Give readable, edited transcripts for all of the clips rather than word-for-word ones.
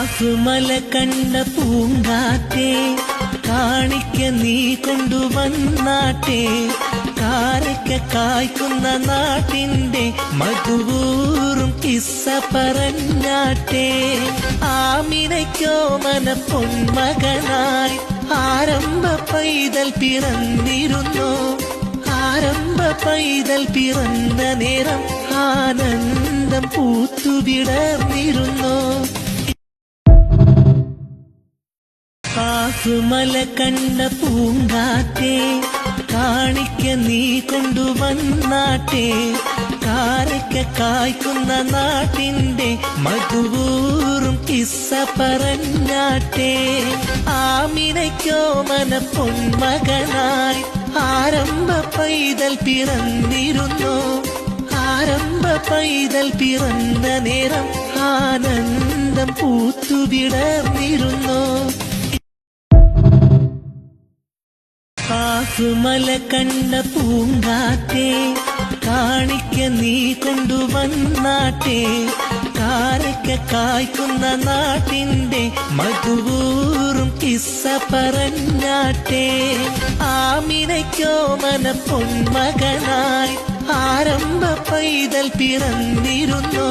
കാസുമല കണ്ട പൂങ്കാറ്റേ കാണിക്ക നീ കൊണ്ടുവന്നാട്ടെ കാരക്ക കായ്ക്കുന്ന നാട്ടിന്റെ മധുവൂറും കിസ്സ പറഞ്ഞാട്ടെ ആമിനയ്ക്കോ മന പൊന്മകനായി ആരംഭ പൈതൽ പിറന്നിരുന്നു ആരംഭ പൈതൽ പിറന്ന നേരം ആനന്ദം പൂത്തുവിടർന്നിരുന്നു കാസുമല കണ്ട പൂങ്കാറ്റേ കാണിക്ക നീ കൊണ്ടുവന്നാട്ടെ കാരക്ക കായ്ക്കുന്ന നാട്ടിന്റെ മധുവൂറും കിസ്സ പറഞ്ഞാട്ടെ ആമിനയ്ക്കോ മന പൊന്മകനായി ആരംഭ പൈതൽ പിറന്നിരുന്നു ആരംഭ പൈതൽ പിറന്ന നേരം ആനന്ദം പൂത്തുവിടർന്നിരുന്നു കാസുമല കണ്ട പൂങ്കാറ്റേ കാണിക്ക നീ കൊണ്ടുവന്നാട്ടെ കാരക്ക കായ്ക്കുന്ന നാട്ടിന്റെ മധുവൂറും കിസ്സ പറഞ്ഞാട്ടെ ആമിനയ്ക്കോ മന പൊന്മകനായി ആരംഭ പൈതൽ പിറന്നിരുന്നു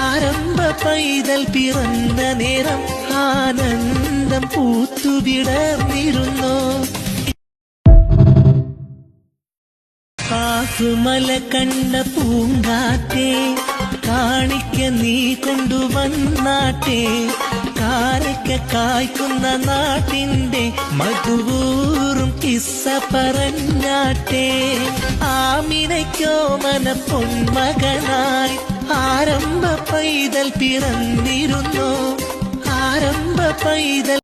ആരംഭ പൈതൽ പിറന്ന നേരം ആനന്ദം പൂത്തുവിടർന്നിരുന്നു കാസുമല കണ്ട പൂങ്കാറ്റേ കാണിക്ക നീ കൊണ്ടുവന്നാട്ടെ കാരക്ക കായ്ക്കുന്ന നാട്ടിന്റെ മധുവൂറും കിസ്സ പറഞ്ഞാട്ടെ ആമിനയ്ക്കോ മന പൊന്മകനായി ആരംഭ പൈതൽ പിറന്നിരുന്നു ആരംഭ പൈതൽ